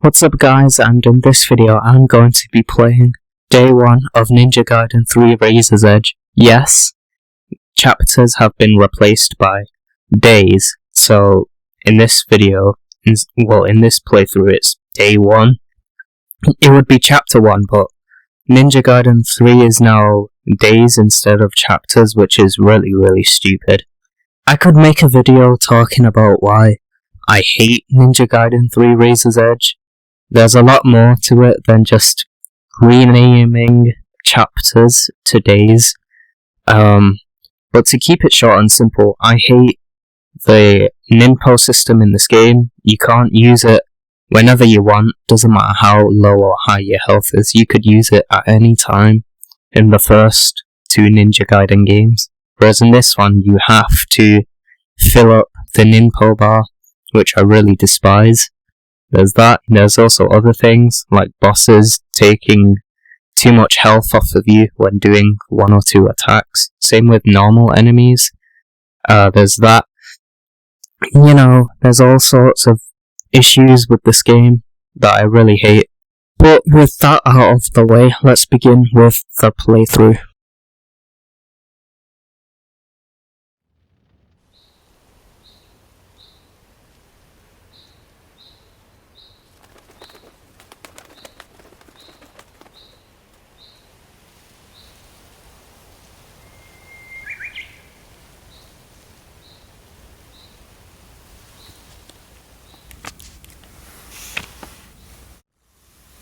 What's up guys, and in this video I'm going to be playing Day 1 of Ninja Gaiden 3 Razor's Edge. Yes, chapters have been replaced by days, so in this video, in this playthrough it's Day 1. It would be Chapter 1, but Ninja Gaiden 3 is now days instead of chapters, which is really stupid. I could make a video talking about why I hate Ninja Gaiden 3 Razor's Edge. There's a lot more to it than just renaming chapters to days. But to keep it short and simple, I hate the ninpo system in this game. You can't use it whenever you want, doesn't matter how low or high your health is. You could use it at any time in the first 2 Ninja Gaiden games. Whereas in this one, you have to fill up the ninpo bar, which I really despise. There's that. There's also other things, like bosses taking too much health off of you when doing 1 or 2 attacks. Same with normal enemies. There's that. You know, there's all sorts of issues with this game that I really hate. But with that out of the way, let's begin with the playthrough.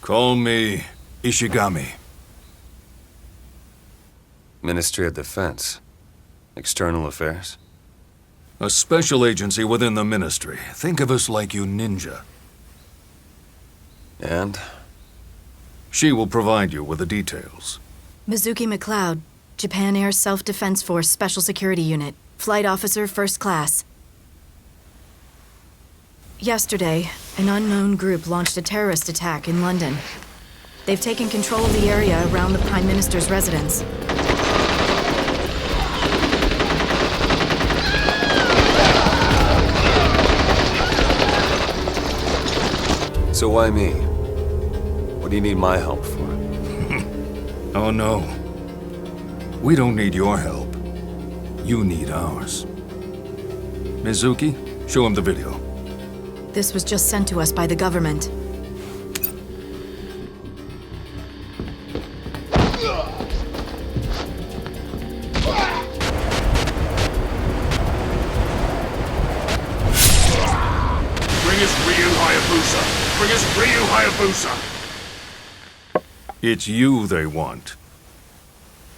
Call me Ishigami. Ministry of Defense. External Affairs. A special agency within the ministry. Think of us like you ninja. And? She will provide you with the details. Mizuki McLeod, Japan Air Self-Defense Force Special Security Unit. Flight Officer, First Class. Yesterday, an unknown group launched a terrorist attack in London. They've taken control of the area around the Prime Minister's residence. So why me? What do you need my help for? Oh no. We don't need your help. You need ours. Mizuki, show him the video. This was just sent to us by the government. Bring us Ryu Hayabusa! Bring us Ryu Hayabusa! It's you they want.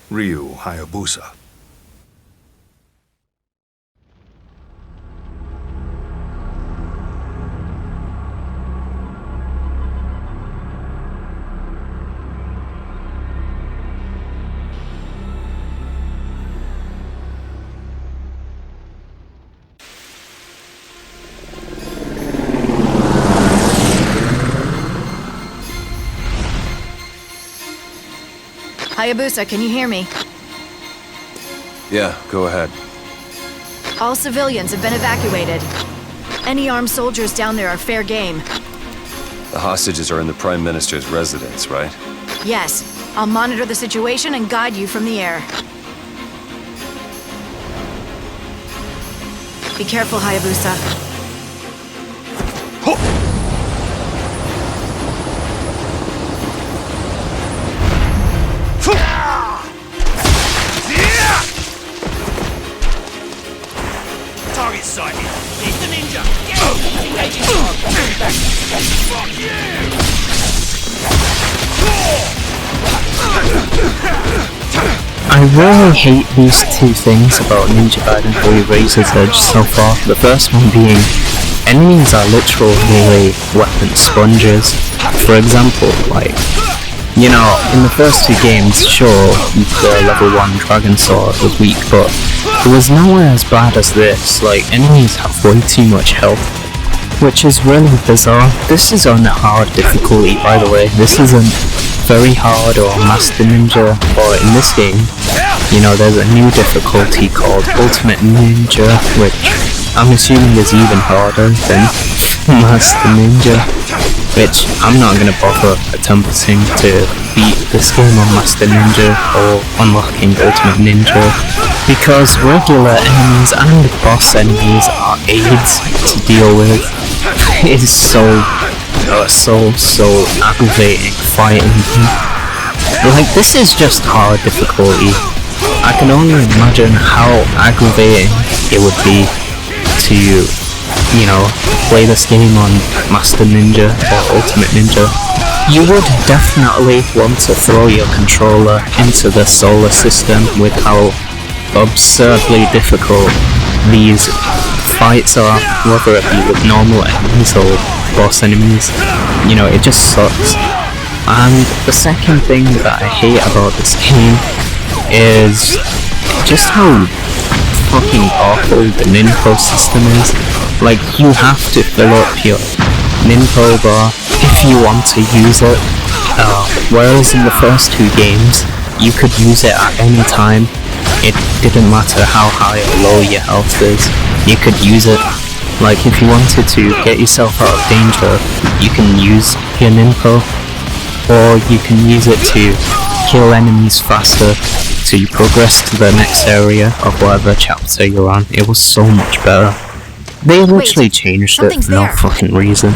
Ryu Hayabusa. Hayabusa, can you hear me? Yeah, go ahead. All civilians have been evacuated. Any armed soldiers down there are fair game. The hostages are in the Prime Minister's residence, right? Yes, I'll monitor the situation and guide you from the air. Be careful, Hayabusa. Target sighted. Hit the ninja. Get engaging target. Fuck you! I really hate these 2 things about Ninja Gaiden 3 Razor's Edge so far. The first one being, enemies are literally weapon sponges. For example, like, you know, in the first 2 games, sure, the level 1 Dragon Sword was weak, but it was nowhere as bad as this. Like, enemies have way too much health, which is really bizarre. This is on hard difficulty, by the way. This isn't very hard or Master Ninja, or in this game, you know, there's a new difficulty called Ultimate Ninja, which I'm assuming is even harder than Master Ninja. which I'm not going to bother attempting to beat this game on Master Ninja or unlocking Ultimate Ninja, because regular enemies and boss enemies are aids to deal with. It is so aggravating fighting them. Like, this is just hard difficulty. I can only imagine how aggravating it would be to, you know, play this game on Master Ninja or Ultimate Ninja. You would definitely want to throw your controller into the solar system with how absurdly difficult these fights are, whether it be with normal enemies or boss enemies. You know, it just sucks. And the second thing that I hate about this game is just how fucking awful the Ninpo system is. Like, you have to fill up your Ninpo bar if you want to use it, whereas in the first two games, you could use it at any time. It didn't matter how high or low your health is, you could use it. Like, if you wanted to get yourself out of danger, you can use your Ninpo, or you can use it to kill enemies faster, so you progress to the next area of whatever chapter you're on. It was so much better. They literally changed it for no fucking reason.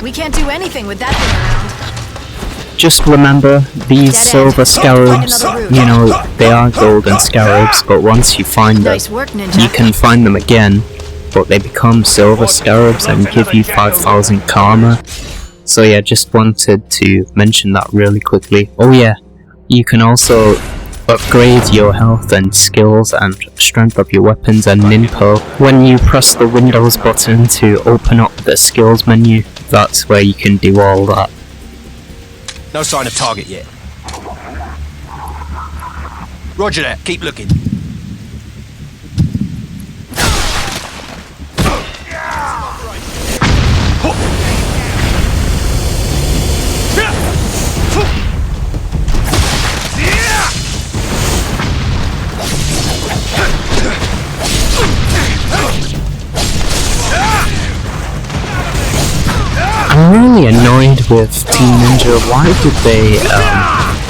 We can't do anything with that thing around. Just remember, these silver scarabs, you know, they are golden scarabs, but once you find them, Nice work, Ninja. you can find them again, but they become silver scarabs and give you 5,000 karma. So yeah, just wanted to mention that really quickly. Oh yeah, you can also upgrade your health and skills and strength of your weapons and Ninpo when you press the Windows button to open up the skills menu. That's where you can do all that. No sign of target yet. Roger that. Keep looking. I'm really annoyed with Team Ninja. Why did they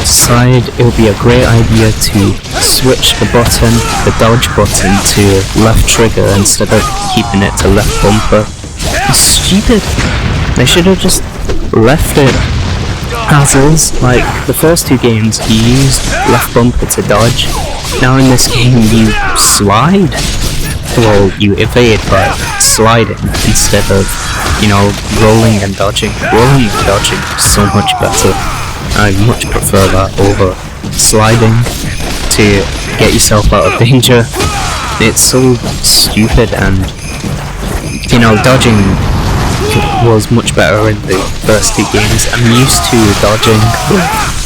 decide it would be a great idea to switch the button, the dodge button, to left trigger instead of keeping it to left bumper? It's stupid. They should have just left it as is. Like, the first two games you used left bumper to dodge. Now in this game you slide. Well, you evade by sliding instead of, you know, rolling and dodging. Rolling and dodging is so much better. I much prefer that over sliding to get yourself out of danger. It's so stupid, and, you know, dodging was much better in the first two games. I'm used to dodging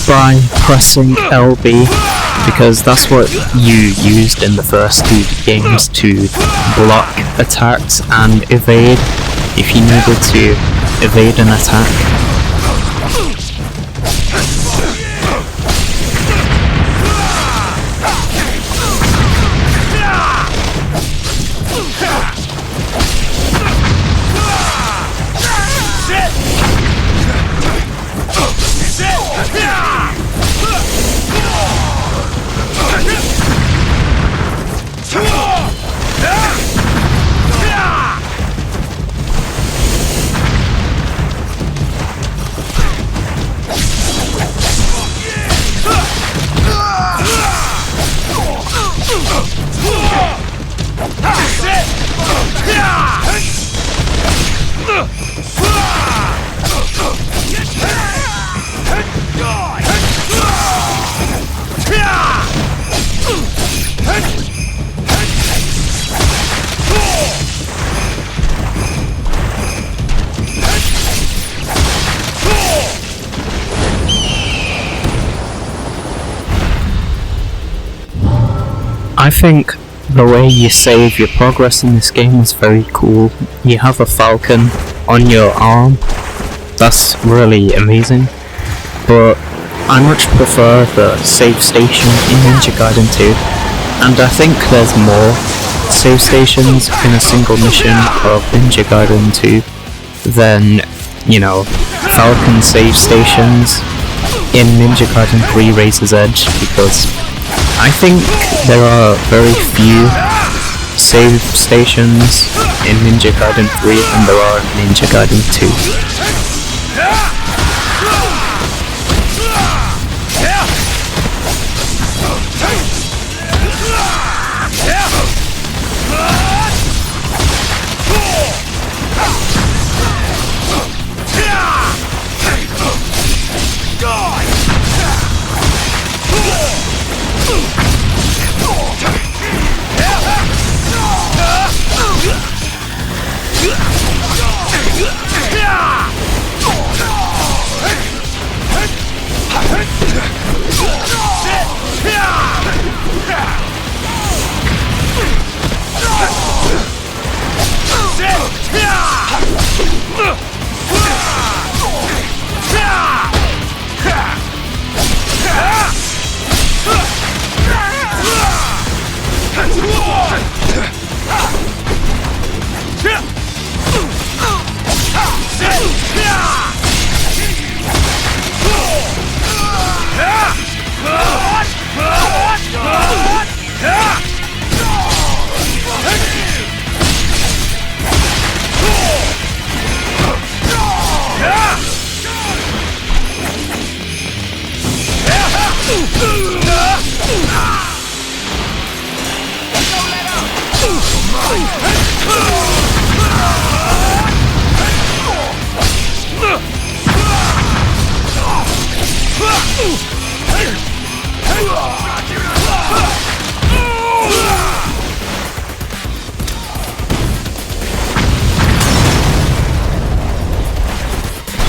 by pressing LB, because that's what you used in the first two games to block attacks and evade if you needed to evade an attack. I think the way you save your progress in this game is very cool. You have a falcon on your arm. That's really amazing. But I much prefer the save station in Ninja Gaiden 2. And I think there's more save stations in a single mission of Ninja Gaiden 2 than, you know, Falcon save stations in Ninja Gaiden 3 Razor's Edge, because I think there are very few save stations in Ninja Gaiden 3 than there are in Ninja Gaiden 2.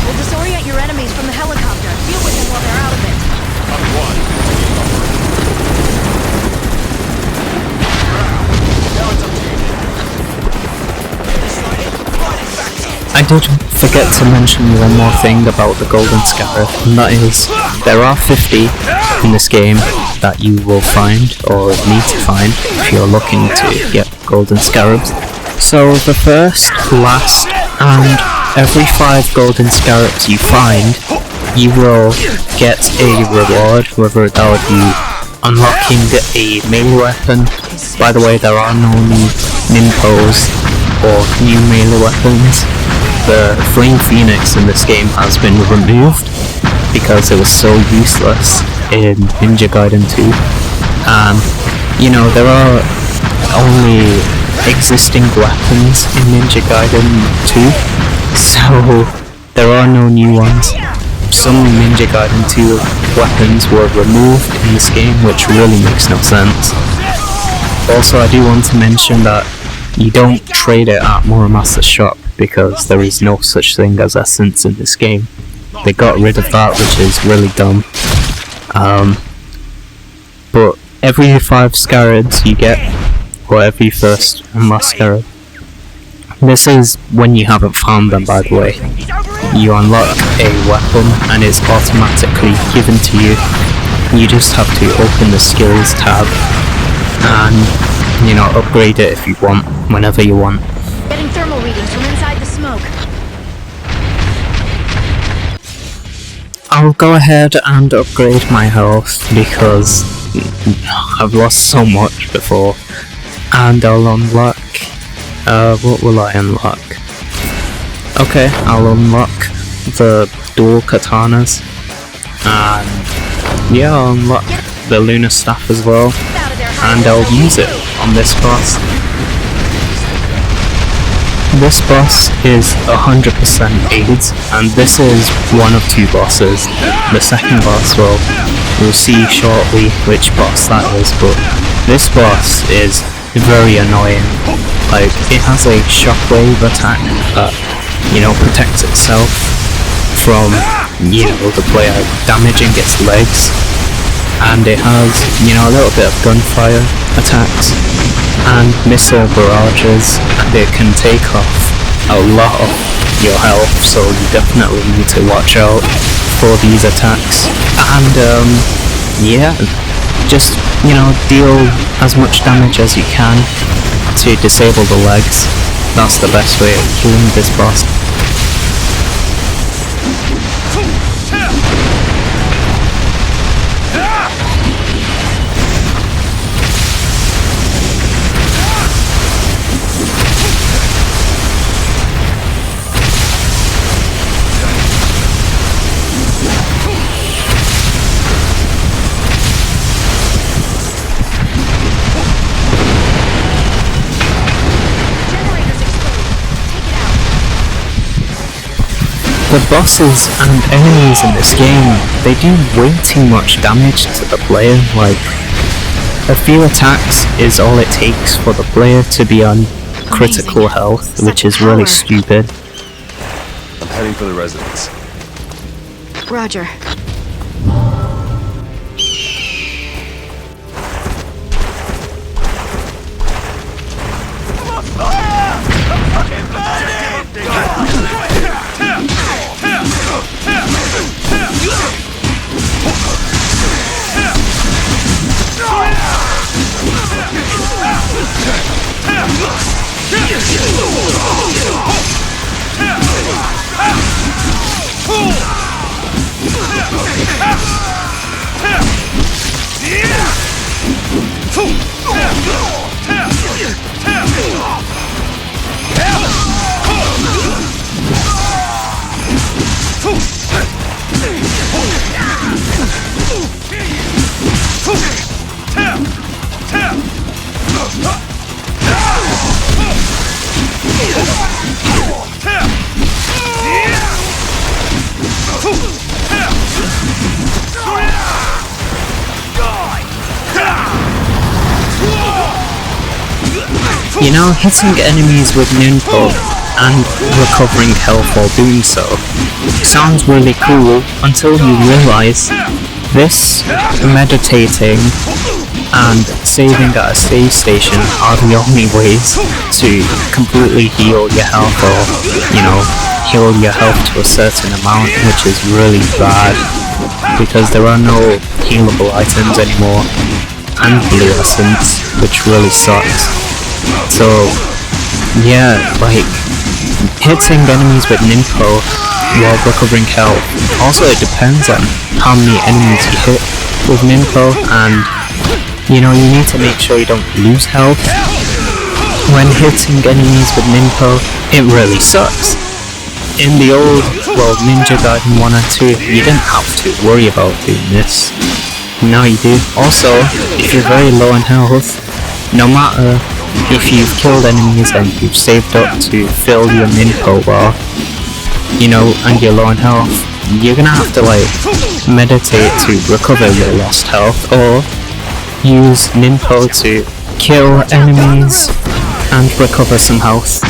We'll disorient your enemies from the helicopter. Deal with them while they're out of it. I did forget to mention one more thing about the Golden Scarab, and that is, there are 50 in this game that you will find, or need to find, if you're looking to get Golden Scarabs. So the first, last, and every 5 Golden Scarabs you find, you will get a reward, whether that would be unlocking a melee weapon. By the way, there are no new ninpos or new melee weapons. The Flame Phoenix in this game has been removed because it was so useless in Ninja Gaiden 2. You know, there are only existing weapons in Ninja Gaiden 2, so there are no new ones. Some Ninja Gaiden 2 weapons were removed in this game, which really makes no sense. Also, I do want to mention that you don't trade it at Muramasa's shop, because there is no such thing as essence in this game. They got rid of that, which is really dumb. But every 5 scarabs you get, or every first and last scarab. This is when you haven't found them, by the way. You unlock a weapon and it's automatically given to you. You just have to open the skills tab and, you know, upgrade it if you want, whenever you want. Getting thermal readings from inside the smoke. I'll go ahead and upgrade my health because I've lost so much before. And I'll unlock... what will I unlock? Okay, I'll unlock the dual katanas. And yeah, I'll unlock the lunar staff as well. And I'll use it on this boss. This boss is 100% AIDS, and this is one of 2 bosses. The second boss, well, we'll see shortly which boss that is, but this boss is very annoying. Like, it has a shockwave attack that, you know, protects itself from, you know, the player damaging its legs. and it has, you know, a little bit of gunfire attacks and missile barrages, and it can take off a lot of your health, so you definitely need to watch out for these attacks. And yeah, just, you know, deal as much damage as you can to disable the legs. That's the best way of killing this boss. The bosses and enemies in this game, they do way too much damage to the player. Like, a few attacks is all it takes for the player to be on critical health, which is really stupid. I'm heading for the residence. Roger. You know, hitting enemies with ninpo and recovering health while doing so sounds really cool until you realise this, meditating and saving at a save station are the only ways to completely heal your health, or, you know, heal your health to a certain amount, which is really bad because there are no healable items anymore, and blue essence, which really sucks. So yeah, like, hitting enemies with ninpo while recovering health. Also, it depends on how many enemies you hit with ninpo, and you know, you need to make sure you don't lose health when hitting enemies with ninpo. It really sucks. In the old, well, Ninja Gaiden 1 and 2, you didn't have to worry about doing this. Now you do. Also, if you're very low in health, no matter if you've killed enemies and you've saved up to fill your ninpo bar, you know, and you're low on health, you're gonna have to, like, meditate to recover your lost health, or use ninpo to kill enemies and recover some health.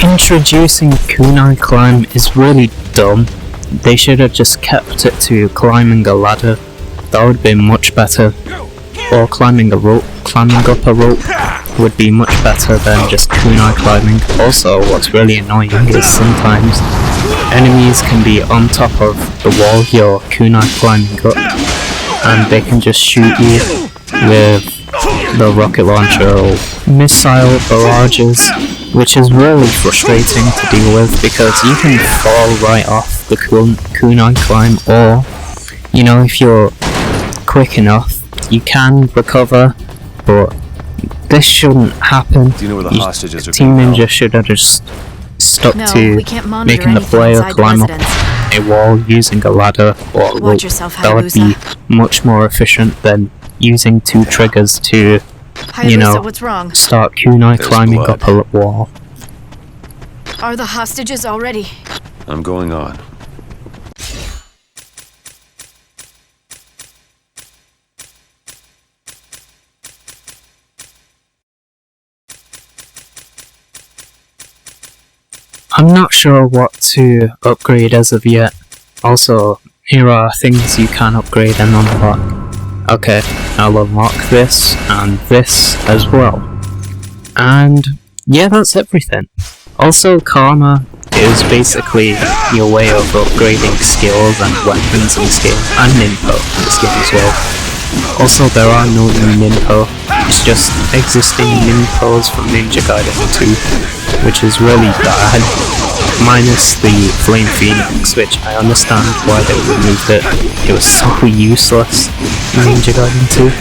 Introducing kunai climb is really dumb. They should have just kept it to climbing a ladder. That would be much better. Or climbing a rope. Climbing up a rope would be much better than just kunai climbing. Also, what's really annoying is sometimes enemies can be on top of the wall you're kunai climbing up, and they can just shoot you with the rocket launcher or missile barrages, which is really frustrating to deal with because you can fall right off the kunai climb, or, you know, if you're quick enough, you can recover, but this shouldn't happen. Do you know where the hostages are Team being Ninja held? should have just stuck No, to we can't monitor making the anything player inside climb up residence. a wall using a ladder or a rope. Watch yourself, That would be Hayabusa. much more efficient than using two triggers to, Hayabusa, you know, what's wrong? start kunai There's climbing blood. up a wall. Are the hostages already? I'm going on. I'm not sure what to upgrade as of yet. Also, here are things you can upgrade and unlock. Okay, I'll unlock this and this as well. And yeah, that's everything. Also, karma is basically your way of upgrading skills and weapons in this game, and ninpo in this game as well. Also, there are no new ninpo, it's just existing ninpos from Ninja Gaiden 2, which is really bad, minus the Flame Phoenix, which I understand why they removed it. It was so useless in Ninja Gaiden 2.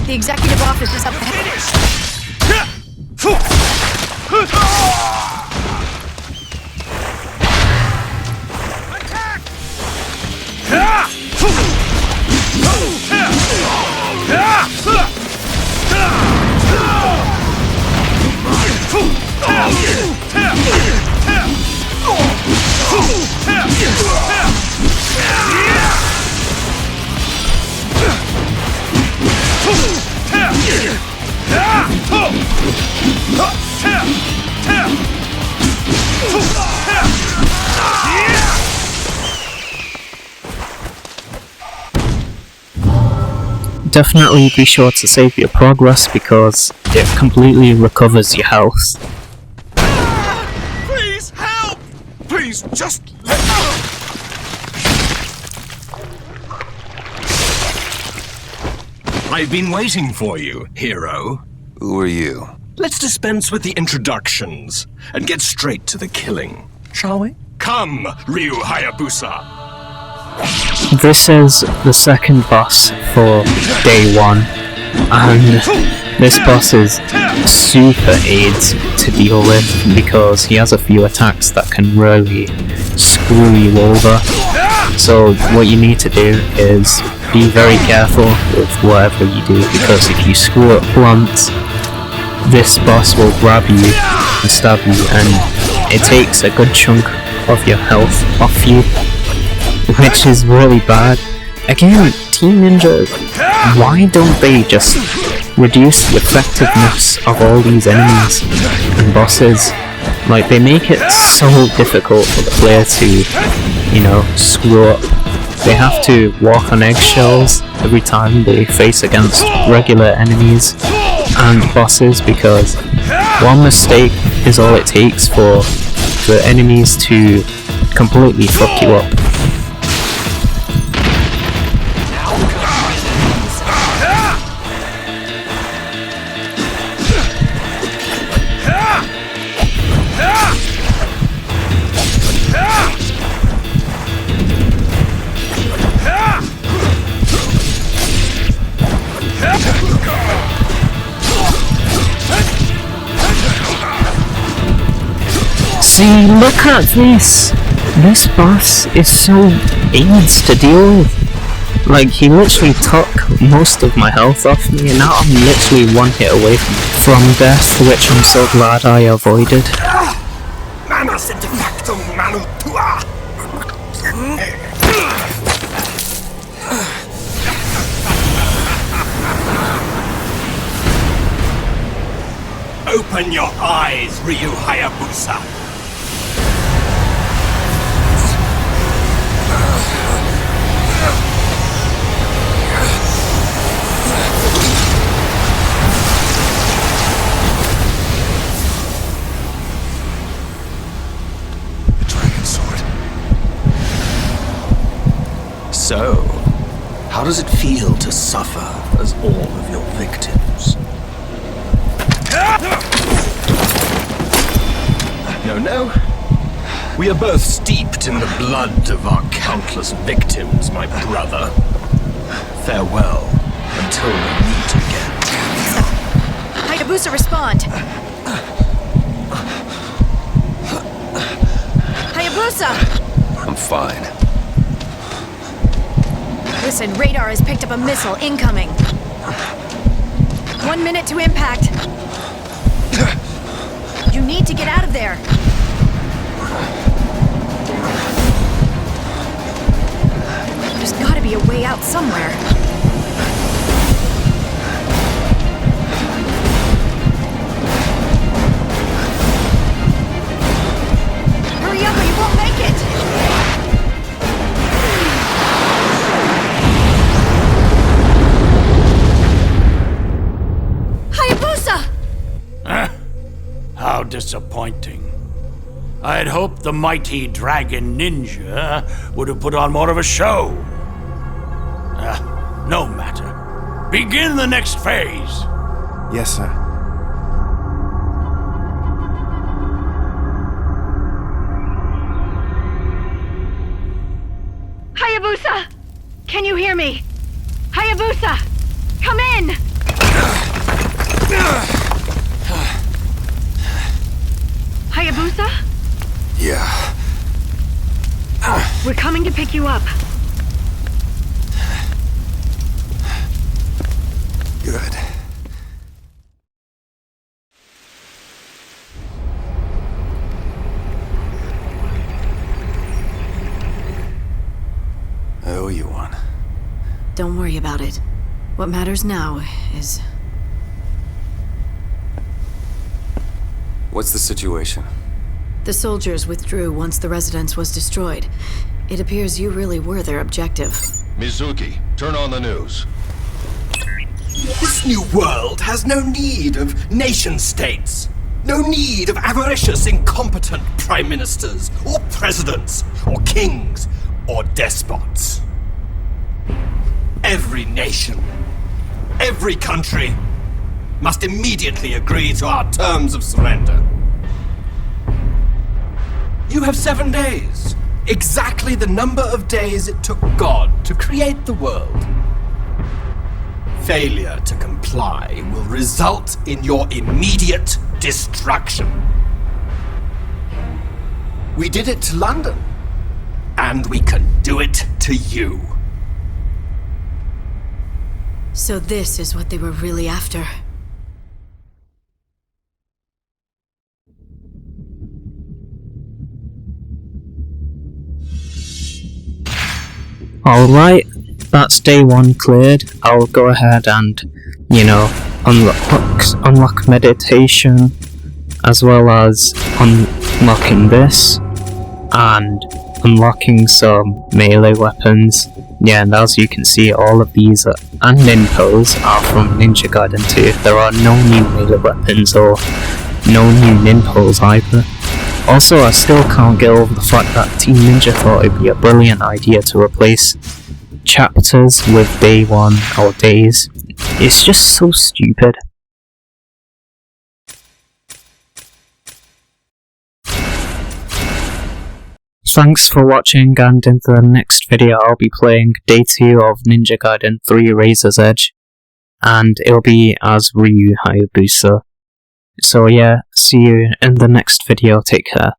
The executive office is up ahead. Definitely be sure to save your progress because it completely recovers your health. Please help! Please just let I've been waiting for you, hero. Who are you? Let's dispense with the introductions and get straight to the killing, shall we? Come, Ryu Hayabusa. This is the second boss for day 1, and this boss is super AIDS to deal with because he has a few attacks that can really screw you over. So what you need to do is be very careful with whatever you do, because if you screw up once, this boss will grab you and stab you, and it takes a good chunk of your health off you, which is really bad. Again, Team Ninja, why don't they just reduce the effectiveness of all these enemies and bosses? Like, they make it so difficult for the player to, you know, screw up. They have to walk on eggshells every time they face against regular enemies and bosses, because one mistake is all it takes for the enemies to completely fuck you up. See, look at this! This boss is so AIDS to deal with. Like, he literally took most of my health off me, and now I'm literally one hit away from death, which I'm so glad I avoided. Open your eyes, Ryu Hayabusa. So, how does it feel to suffer as all of your victims? No. We are both steeped in the blood of our countless victims, my brother. Farewell, until we meet again. Hayabusa, respond! Hayabusa! I'm fine. Listen, radar has picked up a missile incoming. 1 minute to impact. You need to get out of there! There's gotta be a way out somewhere. Hurry up or you won't make it! Hayabusa! How disappointing. I had hoped the mighty dragon ninja would have put on more of a show. No matter. Begin the next phase. Yes, sir. Hayabusa! Can you hear me? Hayabusa! Come in! Hayabusa? Yeah. We're coming to pick you up. Good. I owe you one. Don't worry about it. What matters now is... What's the situation? The soldiers withdrew once the residence was destroyed. It appears you really were their objective. Mizuki, turn on the news. This new world has no need of nation-states. No need of avaricious, incompetent prime ministers, or presidents, or kings, or despots. Every nation, every country, must immediately agree to our terms of surrender. You have 7 days, exactly the number of days it took God to create the world. Failure to comply will result in your immediate destruction. We did it to London, and we can do it to you. So this is what they were really after. Alright, that's day 1 cleared. I'll go ahead and, unlock meditation, as well as unlocking this, and unlocking some melee weapons. Yeah, and as you can see, all of these and ninpos are from Ninja Gaiden 2. There are no new melee weapons or no new ninpos either. Also, I still can't get over the fact that Team Ninja thought it'd be a brilliant idea to replace chapters with day 1 or days. It's just so stupid. Thanks for watching, and in the next video I'll be playing day 2 of Ninja Gaiden 3 Razor's Edge, and it'll be as Ryu Hayabusa. So yeah, see you in the next video, take care.